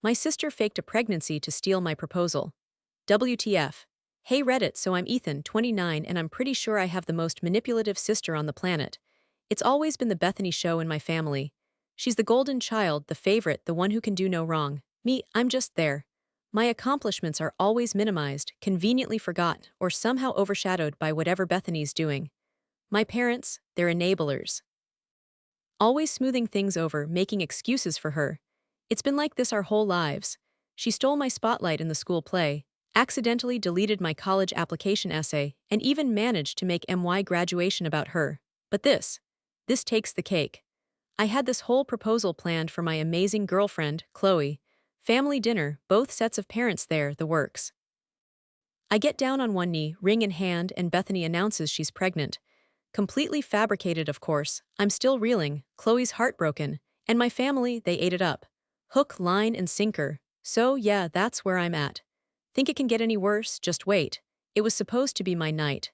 My sister faked a pregnancy to steal my proposal. WTF. Hey Reddit, so I'm Ethan, 29, and I'm pretty sure I have the most manipulative sister on the planet. It's always been the Bethany show in my family. She's the golden child, the favorite, the one who can do no wrong. Me, I'm just there. My accomplishments are always minimized, conveniently forgotten, or somehow overshadowed by whatever Bethany's doing. My parents, they're enablers. Always smoothing things over, making excuses for her. It's been like this our whole lives. She stole my spotlight in the school play, accidentally deleted my college application essay, and even managed to make MY graduation about her. But this takes the cake. I had this whole proposal planned for my amazing girlfriend, Chloe. Family dinner, both sets of parents there, the works. I get down on one knee, ring in hand, and Bethany announces she's pregnant. Completely fabricated, of course. I'm still reeling, Chloe's heartbroken, and my family, they ate it up. Hook, line, and sinker. So, yeah, that's where I'm at. Think it can get any worse? Just wait. It was supposed to be my night.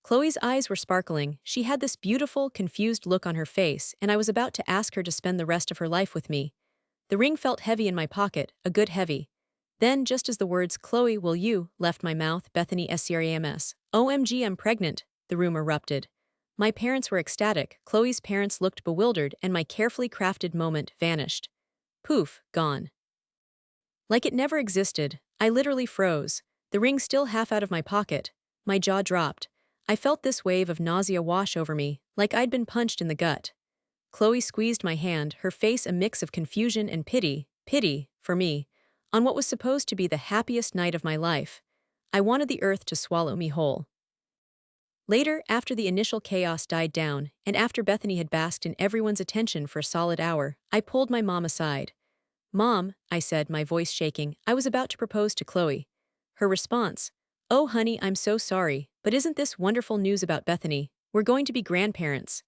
Chloe's eyes were sparkling, she had this beautiful, confused look on her face, and I was about to ask her to spend the rest of her life with me. The ring felt heavy in my pocket, a good heavy. Then, just as the words, "Chloe, will you," left my mouth, Bethany SCRAMS. "OMG, I'm pregnant," the room erupted. My parents were ecstatic, Chloe's parents looked bewildered, and my carefully crafted moment vanished. Poof, gone. Like it never existed, I literally froze, the ring still half out of my pocket. My jaw dropped. I felt this wave of nausea wash over me, like I'd been punched in the gut. Chloe squeezed my hand, her face a mix of confusion and pity, for me, on what was supposed to be the happiest night of my life. I wanted the earth to swallow me whole. Later, after the initial chaos died down, and after Bethany had basked in everyone's attention for a solid hour, I pulled my mom aside. "Mom," I said, my voice shaking, I was about to propose to Chloe. Her response, "Oh honey, I'm so sorry, but isn't this wonderful news about Bethany? We're going to be grandparents."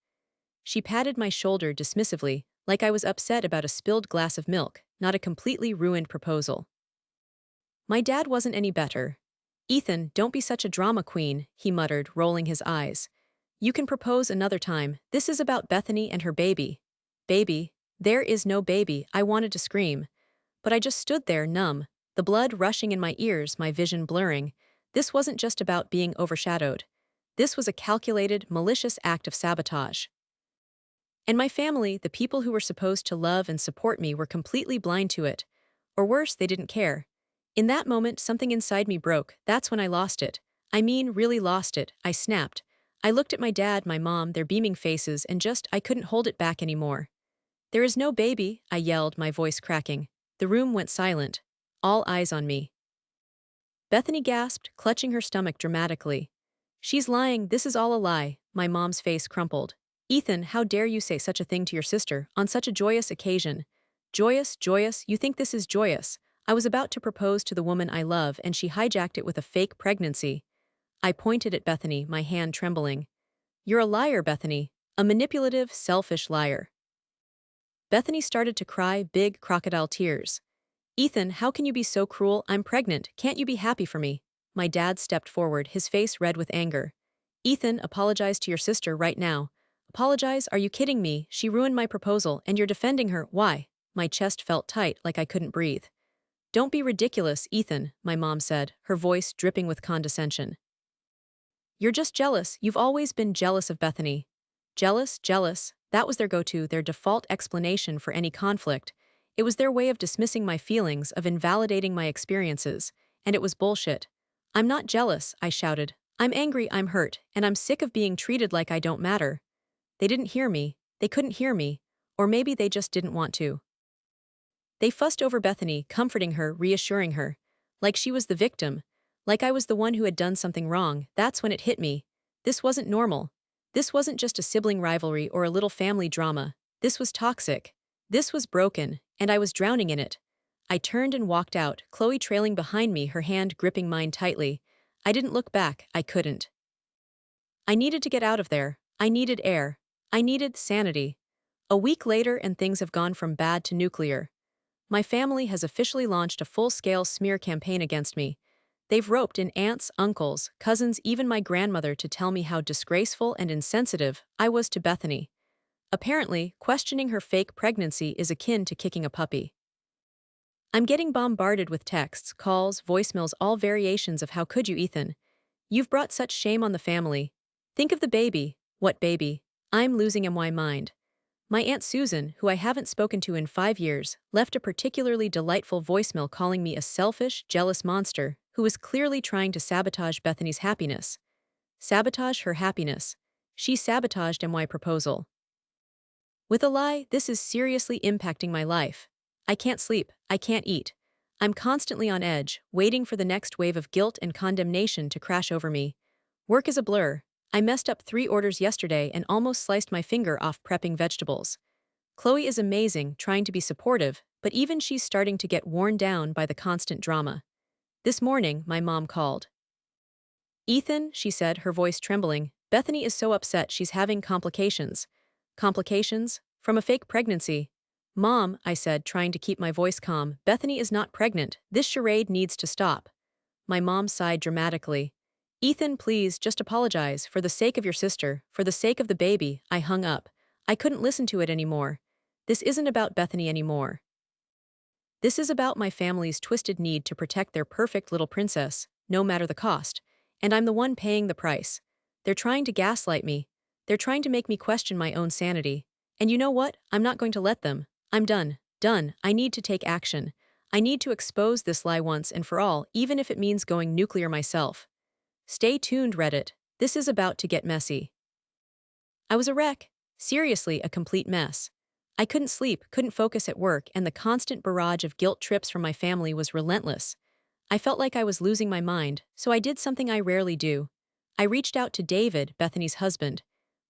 She patted my shoulder dismissively, like I was upset about a spilled glass of milk, not a completely ruined proposal. My dad wasn't any better. "Ethan, don't be such a drama queen," he muttered, rolling his eyes. "You can propose another time, this is about Bethany and her baby." "Baby? There is no baby," I wanted to scream. But I just stood there numb, the blood rushing in my ears, my vision blurring. This wasn't just about being overshadowed. This was a calculated, malicious act of sabotage. And my family, the people who were supposed to love and support me, were completely blind to it. Or worse, they didn't care. In that moment, something inside me broke. That's when I lost it. I mean, really lost it. I snapped. I looked at my dad, my mom, their beaming faces, and I couldn't hold it back anymore. "There is no baby," I yelled, my voice cracking. The room went silent. All eyes on me. Bethany gasped, clutching her stomach dramatically. "She's lying, this is all a lie." My mom's face crumpled. "Ethan, how dare you say such a thing to your sister, on such a joyous occasion?" "Joyous, joyous, you think this is joyous? I was about to propose to the woman I love and she hijacked it with a fake pregnancy." I pointed at Bethany, my hand trembling. "You're a liar, Bethany. A manipulative, selfish liar." Bethany started to cry, big crocodile tears. "Ethan, how can you be so cruel? I'm pregnant, can't you be happy for me?" My dad stepped forward, his face red with anger. "Ethan, apologize to your sister right now." "Apologize? Are you kidding me? She ruined my proposal, and you're defending her, why?" My chest felt tight, like I couldn't breathe. "Don't be ridiculous, Ethan," my mom said, her voice dripping with condescension. "You're just jealous, you've always been jealous of Bethany." Jealous, jealous, that was their go-to, their default explanation for any conflict. It was their way of dismissing my feelings, of invalidating my experiences, and it was bullshit. "I'm not jealous," I shouted. "I'm angry, I'm hurt, and I'm sick of being treated like I don't matter." They didn't hear me, they couldn't hear me, or maybe they just didn't want to. They fussed over Bethany, comforting her, reassuring her. Like she was the victim. Like I was the one who had done something wrong. That's when it hit me. This wasn't normal. This wasn't just a sibling rivalry or a little family drama. This was toxic. This was broken, and I was drowning in it. I turned and walked out, Chloe trailing behind me, her hand gripping mine tightly. I didn't look back, I couldn't. I needed to get out of there. I needed air. I needed sanity. A week later and things have gone from bad to nuclear. My family has officially launched a full-scale smear campaign against me. They've roped in aunts, uncles, cousins, even my grandmother to tell me how disgraceful and insensitive I was to Bethany. Apparently, questioning her fake pregnancy is akin to kicking a puppy. I'm getting bombarded with texts, calls, voicemails, all variations of how could you, Ethan? You've brought such shame on the family. Think of the baby. What baby? I'm losing my mind. My Aunt Susan, who I haven't spoken to in 5 years, left a particularly delightful voicemail calling me a selfish, jealous monster who was clearly trying to sabotage Bethany's happiness. Sabotage her happiness. She sabotaged my proposal. With a lie, this is seriously impacting my life. I can't sleep, I can't eat. I'm constantly on edge, waiting for the next wave of guilt and condemnation to crash over me. Work is a blur. I messed up 3 orders yesterday and almost sliced my finger off prepping vegetables. Chloe is amazing, trying to be supportive, but even she's starting to get worn down by the constant drama. This morning, my mom called. Ethan, she said, her voice trembling, Bethany is so upset she's having complications. Complications? From a fake pregnancy. Mom, I said, trying to keep my voice calm, Bethany is not pregnant. This charade needs to stop. My mom sighed dramatically. Ethan, please, just apologize, for the sake of your sister, for the sake of the baby. I hung up. I couldn't listen to it anymore. This isn't about Bethany anymore. This is about my family's twisted need to protect their perfect little princess, no matter the cost. And I'm the one paying the price. They're trying to gaslight me. They're trying to make me question my own sanity. And you know what? I'm not going to let them. I'm done. Done. I need to take action. I need to expose this lie once and for all, even if it means going nuclear myself. Stay tuned, Reddit. This is about to get messy. I was a wreck. Seriously, a complete mess. I couldn't sleep, couldn't focus at work, and the constant barrage of guilt trips from my family was relentless. I felt like I was losing my mind, so I did something I rarely do. I reached out to David, Bethany's husband.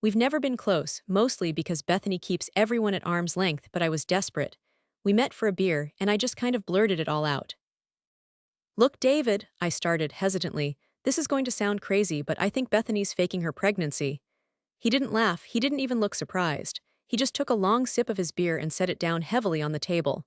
We've never been close, mostly because Bethany keeps everyone at arm's length, but I was desperate. We met for a beer, and I just kind of blurted it all out. Look, David, I started hesitantly. This is going to sound crazy, but I think Bethany's faking her pregnancy. He didn't laugh, he didn't even look surprised. He just took a long sip of his beer and set it down heavily on the table.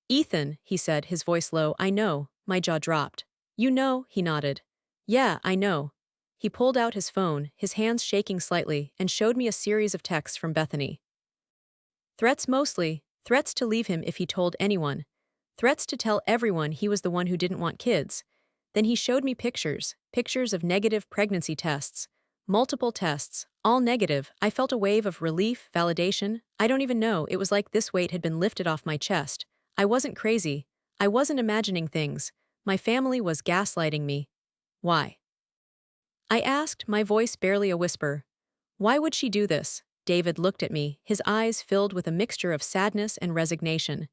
Ethan, he said, his voice low, I know. My jaw dropped. You know, he nodded. Yeah, I know. He pulled out his phone, his hands shaking slightly, and showed me a series of texts from Bethany. Threats mostly, threats to leave him if he told anyone. Threats to tell everyone he was the one who didn't want kids. Then he showed me pictures of negative pregnancy tests. Multiple tests, all negative. I felt a wave of relief, validation. I don't even know, it was like this weight had been lifted off my chest. I wasn't crazy. I wasn't imagining things. My family was gaslighting me. Why? I asked, my voice barely a whisper. Why would she do this? David looked at me, his eyes filled with a mixture of sadness and resignation.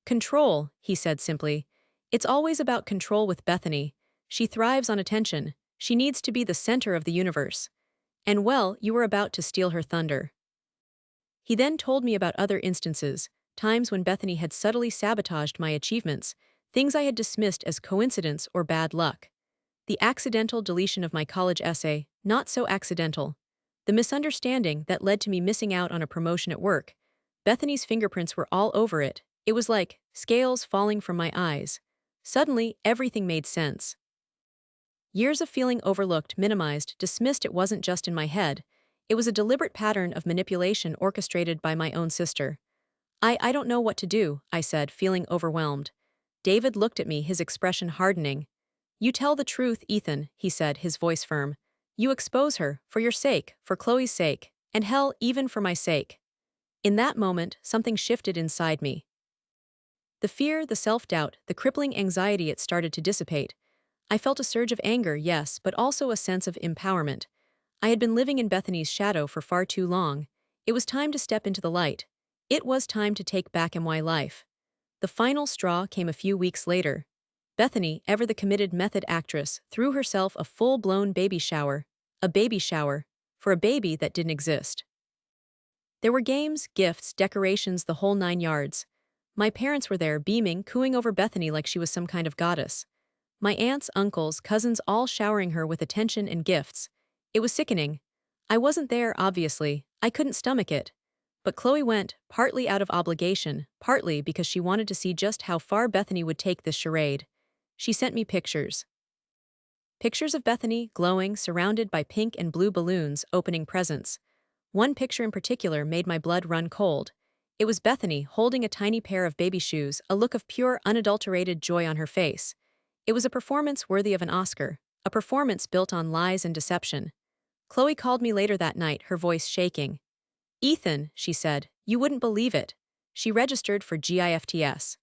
Control, he said simply. It's always about control with Bethany. She thrives on attention. She needs to be the center of the universe. And well, you were about to steal her thunder. He then told me about other instances, times when Bethany had subtly sabotaged my achievements, things I had dismissed as coincidence or bad luck. The accidental deletion of my college essay, not so accidental. The misunderstanding that led to me missing out on a promotion at work. Bethany's fingerprints were all over it. It was like scales falling from my eyes. Suddenly, everything made sense. Years of feeling overlooked, minimized, dismissed. It wasn't just in my head. It was a deliberate pattern of manipulation orchestrated by my own sister. I don't know what to do, I said, feeling overwhelmed. David looked at me, his expression hardening. You tell the truth, Ethan, he said, his voice firm. You expose her, for your sake, for Chloe's sake, and hell, even for my sake. In that moment, something shifted inside me. The fear, the self-doubt, the crippling anxiety, it started to dissipate. I felt a surge of anger, yes, but also a sense of empowerment. I had been living in Bethany's shadow for far too long. It was time to step into the light. It was time to take back my life. The final straw came a few weeks later. Bethany, ever the committed method actress, threw herself a full-blown baby shower. A baby shower. For a baby that didn't exist. There were games, gifts, decorations, the whole 9 yards. My parents were there, beaming, cooing over Bethany like she was some kind of goddess. My aunts, uncles, cousins all showering her with attention and gifts. It was sickening. I wasn't there, obviously. I couldn't stomach it. But Chloe went, partly out of obligation, partly because she wanted to see just how far Bethany would take this charade. She sent me pictures. Pictures of Bethany, glowing, surrounded by pink and blue balloons, opening presents. One picture in particular made my blood run cold. It was Bethany, holding a tiny pair of baby shoes, a look of pure, unadulterated joy on her face. It was a performance worthy of an Oscar, a performance built on lies and deception. Chloe called me later that night, her voice shaking. "Ethan," she said, "you wouldn't believe it. She registered for GIFTS.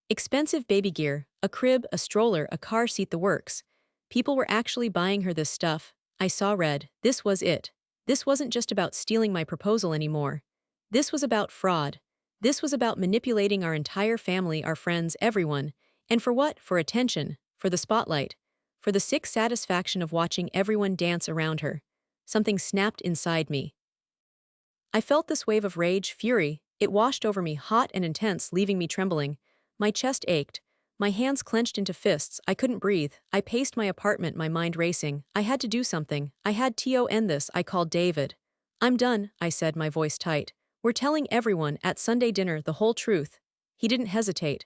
Expensive baby gear, a crib, a stroller, a car seat, the works. People were actually buying her this stuff." I saw red. This was it. This wasn't just about stealing my proposal anymore. This was about fraud. This was about manipulating our entire family, our friends, everyone. And for what? For attention, for the spotlight, for the sick satisfaction of watching everyone dance around her. Something snapped inside me. I felt this wave of rage, fury. It washed over me, hot and intense, leaving me trembling. My chest ached. My hands clenched into fists. I couldn't breathe. I paced my apartment, my mind racing. I had to do something. I had to end this. I called David. "I'm done," I said, my voice tight. "We're telling everyone at Sunday dinner the whole truth." He didn't hesitate.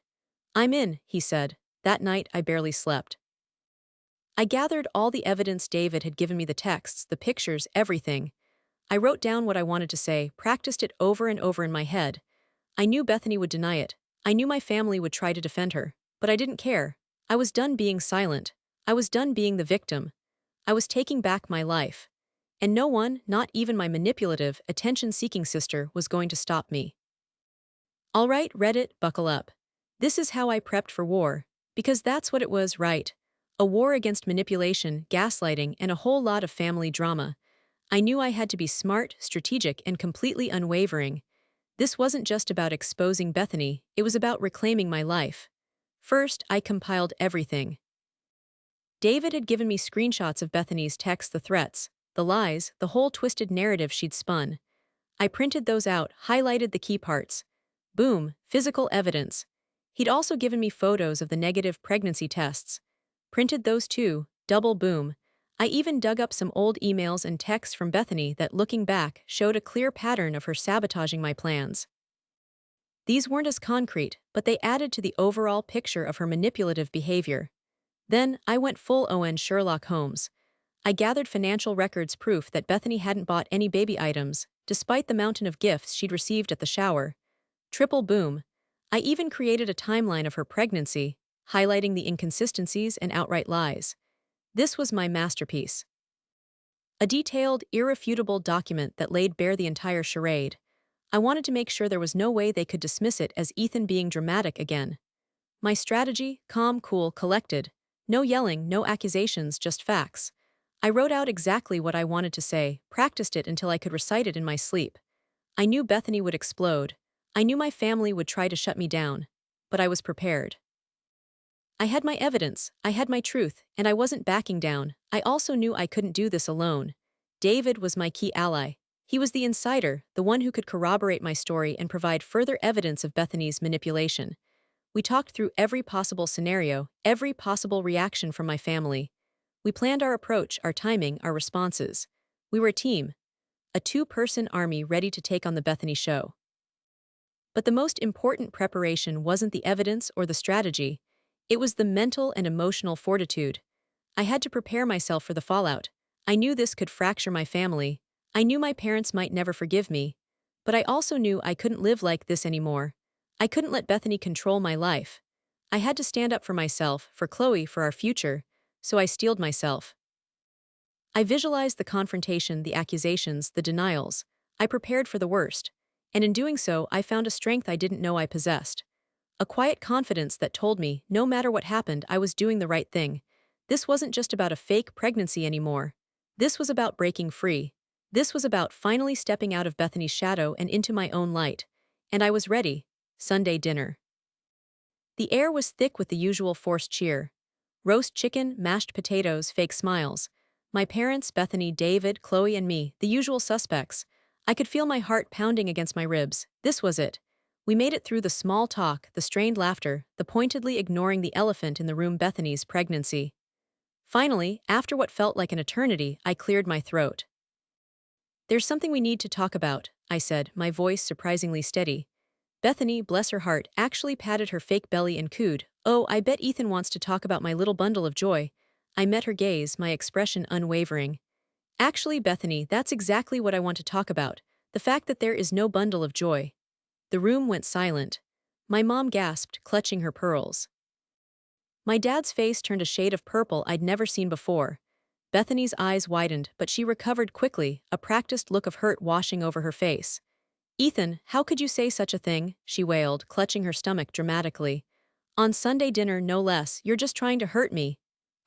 "I'm in," he said. That night, I barely slept. I gathered all the evidence. David had given me the texts, the pictures, everything. I wrote down what I wanted to say, practiced it over and over in my head. I knew Bethany would deny it. I knew my family would try to defend her. But I didn't care. I was done being silent. I was done being the victim. I was taking back my life. And no one, not even my manipulative, attention-seeking sister, was going to stop me. All right, Reddit, buckle up. This is how I prepped for war. Because that's what it was, right? A war against manipulation, gaslighting, and a whole lot of family drama. I knew I had to be smart, strategic, and completely unwavering. This wasn't just about exposing Bethany, it was about reclaiming my life. First, I compiled everything. David had given me screenshots of Bethany's texts, the threats, the lies, the whole twisted narrative she'd spun. I printed those out, highlighted the key parts. Boom, physical evidence. He'd also given me photos of the negative pregnancy tests. Printed those too, double boom. I even dug up some old emails and texts from Bethany that, looking back, showed a clear pattern of her sabotaging my plans. These weren't as concrete, but they added to the overall picture of her manipulative behavior. Then, I went full on Sherlock Holmes. I gathered financial records, proof that Bethany hadn't bought any baby items, despite the mountain of gifts she'd received at the shower. Triple boom. I even created a timeline of her pregnancy, highlighting the inconsistencies and outright lies. This was my masterpiece. A detailed, irrefutable document that laid bare the entire charade. I wanted to make sure there was no way they could dismiss it as Ethan being dramatic again. My strategy: calm, cool, collected. No yelling, no accusations, just facts. I wrote out exactly what I wanted to say, practiced it until I could recite it in my sleep. I knew Bethany would explode. I knew my family would try to shut me down. But I was prepared. I had my evidence, I had my truth, and I wasn't backing down. I also knew I couldn't do this alone. David was my key ally. He was the insider, the one who could corroborate my story and provide further evidence of Bethany's manipulation. We talked through every possible scenario, every possible reaction from my family. We planned our approach, our timing, our responses. We were a team, a two-person army ready to take on the Bethany show. But the most important preparation wasn't the evidence or the strategy. It was the mental and emotional fortitude. I had to prepare myself for the fallout. I knew this could fracture my family. I knew my parents might never forgive me. But I also knew I couldn't live like this anymore. I couldn't let Bethany control my life. I had to stand up for myself, for Chloe, for our future, so I steeled myself. I visualized the confrontation, the accusations, the denials. I prepared for the worst. And in doing so, I found a strength I didn't know I possessed. A quiet confidence that told me, no matter what happened, I was doing the right thing. This wasn't just about a fake pregnancy anymore. This was about breaking free. This was about finally stepping out of Bethany's shadow and into my own light. And I was ready. Sunday dinner. The air was thick with the usual forced cheer. Roast chicken, mashed potatoes, fake smiles. My parents, Bethany, David, Chloe, and me, the usual suspects. I could feel my heart pounding against my ribs. This was it. We made it through the small talk, the strained laughter, the pointedly ignoring the elephant in the room: Bethany's pregnancy. Finally, after what felt like an eternity, I cleared my throat. "There's something we need to talk about," I said, my voice surprisingly steady. Bethany, bless her heart, actually patted her fake belly and cooed, "Oh, I bet Ethan wants to talk about my little bundle of joy." I met her gaze, my expression unwavering. "Actually, Bethany, that's exactly what I want to talk about. The fact that there is no bundle of joy." The room went silent. My mom gasped, clutching her pearls. My dad's face turned a shade of purple I'd never seen before. Bethany's eyes widened, but she recovered quickly, a practiced look of hurt washing over her face. "Ethan, how could you say such a thing?" she wailed, clutching her stomach dramatically. "On Sunday dinner, no less, you're just trying to hurt me."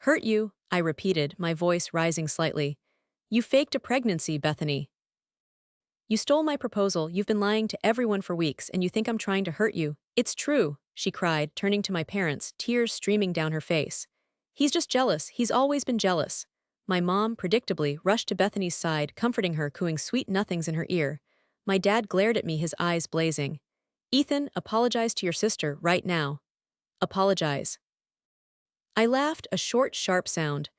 "Hurt you?" I repeated, my voice rising slightly. "You faked a pregnancy, Bethany. You stole my proposal, you've been lying to everyone for weeks, and you think I'm trying to hurt you. It's true," she cried, turning to my parents, tears streaming down her face. "He's just jealous, he's always been jealous." My mom, predictably, rushed to Bethany's side, comforting her, cooing sweet nothings in her ear. My dad glared at me, his eyes blazing. "Ethan, apologize to your sister, right now. Apologize." I laughed, a short, sharp sound.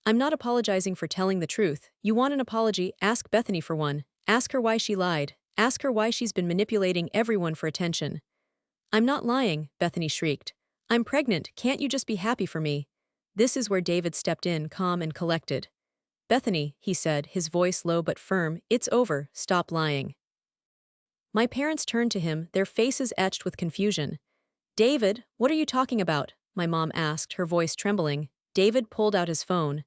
"I'm not apologizing for telling the truth. You want an apology? Ask Bethany for one. Ask her why she lied. Ask her why she's been manipulating everyone for attention." "I'm not lying," Bethany shrieked. "I'm pregnant, can't you just be happy for me?" This is where David stepped in, calm and collected. "Bethany," he said, his voice low but firm, "it's over, stop lying." My parents turned to him, their faces etched with confusion. "David, what are you talking about?" my mom asked, her voice trembling. David pulled out his phone.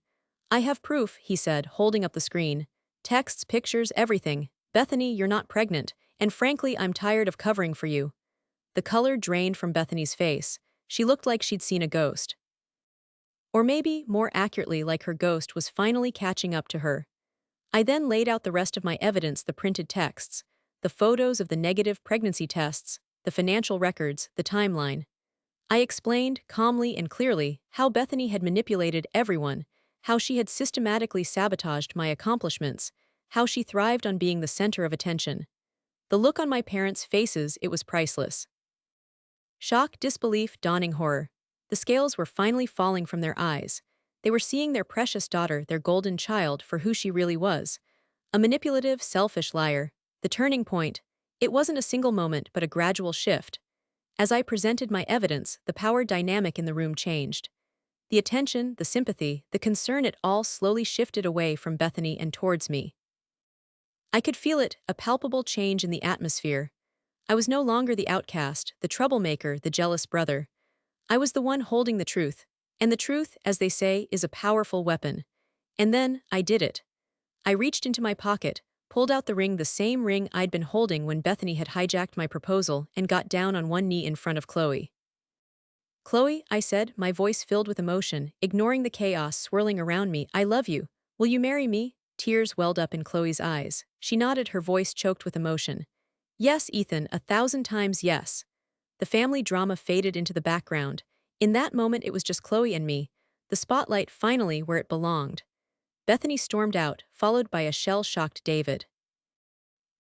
"I have proof," he said, holding up the screen. "Texts, pictures, everything. Bethany, you're not pregnant, and frankly, I'm tired of covering for you." The color drained from Bethany's face. She looked like she'd seen a ghost. Or maybe, more accurately, like her ghost was finally catching up to her. I then laid out the rest of my evidence, the printed texts, the photos of the negative pregnancy tests, the financial records, the timeline. I explained, calmly and clearly, how Bethany had manipulated everyone, how she had systematically sabotaged my accomplishments, how she thrived on being the center of attention. The look on my parents' faces, it was priceless. Shock, disbelief, dawning horror. The scales were finally falling from their eyes. They were seeing their precious daughter, their golden child, for who she really was. A manipulative, selfish liar. The turning point. It wasn't a single moment, but a gradual shift. As I presented my evidence, the power dynamic in the room changed. The attention, the sympathy, the concern, it all slowly shifted away from Bethany and towards me. I could feel it, a palpable change in the atmosphere. I was no longer the outcast, the troublemaker, the jealous brother. I was the one holding the truth. And the truth, as they say, is a powerful weapon. And then, I did it. I reached into my pocket, pulled out the ring, the same ring I'd been holding when Bethany had hijacked my proposal, and got down on one knee in front of Chloe. "Chloe," I said, my voice filled with emotion, ignoring the chaos swirling around me, "I love you. Will you marry me?" Tears welled up in Chloe's eyes. She nodded, her voice choked with emotion. "Yes, Ethan, 1,000 times yes." The family drama faded into the background. In that moment it was just Chloe and me, the spotlight finally where it belonged. Bethany stormed out, followed by a shell-shocked David.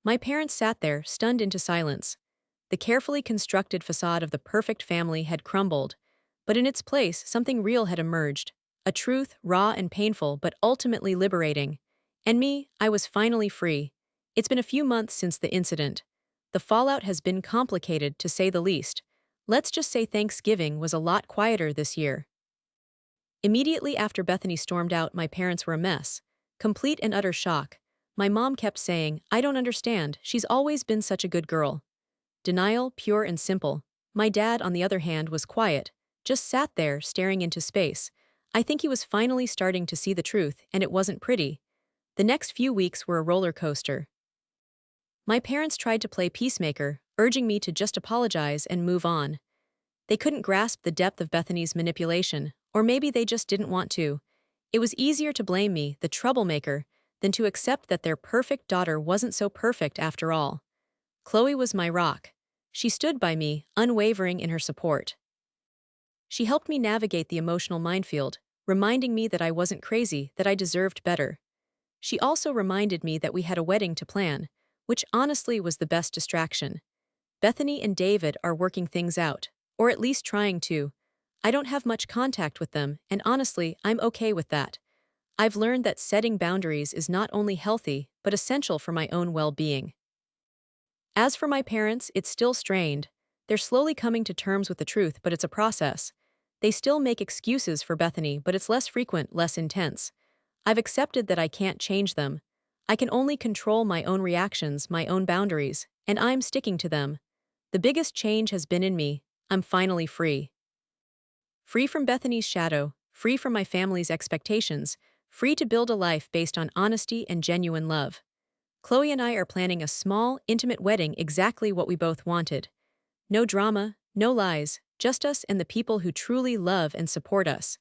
My parents sat there, stunned into silence. The carefully constructed facade of the perfect family had crumbled, but in its place something real had emerged, a truth, raw and painful but ultimately liberating. And me, I was finally free. It's been a few months since the incident. The fallout has been complicated, to say the least. Let's just say Thanksgiving was a lot quieter this year. Immediately after Bethany stormed out, my parents were a mess. Complete and utter shock. My mom kept saying, "I don't understand, she's always been such a good girl." Denial, pure and simple. My dad, on the other hand, was quiet, just sat there, staring into space. I think he was finally starting to see the truth, and it wasn't pretty. The next few weeks were a roller coaster. My parents tried to play peacemaker, urging me to just apologize and move on. They couldn't grasp the depth of Bethany's manipulation, or maybe they just didn't want to. It was easier to blame me, the troublemaker, than to accept that their perfect daughter wasn't so perfect after all. Chloe was my rock. She stood by me, unwavering in her support. She helped me navigate the emotional minefield, reminding me that I wasn't crazy, that I deserved better. She also reminded me that we had a wedding to plan, which honestly was the best distraction. Bethany and David are working things out, or at least trying to. I don't have much contact with them, and honestly, I'm okay with that. I've learned that setting boundaries is not only healthy, but essential for my own well-being. As for my parents, it's still strained. They're slowly coming to terms with the truth, but it's a process. They still make excuses for Bethany, but it's less frequent, less intense. I've accepted that I can't change them. I can only control my own reactions, my own boundaries, and I'm sticking to them. The biggest change has been in me. I'm finally free. Free from Bethany's shadow, free from my family's expectations, free to build a life based on honesty and genuine love. Chloe and I are planning a small, intimate wedding, exactly what we both wanted. No drama, no lies, just us and the people who truly love and support us.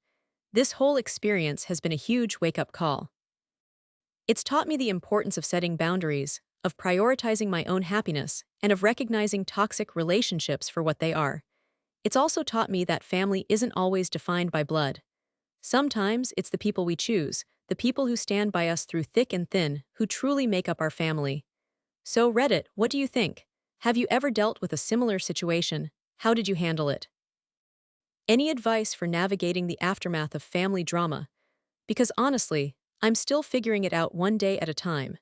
This whole experience has been a huge wake-up call. It's taught me the importance of setting boundaries, of prioritizing my own happiness, and of recognizing toxic relationships for what they are. It's also taught me that family isn't always defined by blood. Sometimes it's the people we choose, the people who stand by us through thick and thin, who truly make up our family. So, Reddit, what do you think? Have you ever dealt with a similar situation? How did you handle it? Any advice for navigating the aftermath of family drama? Because honestly, I'm still figuring it out one day at a time.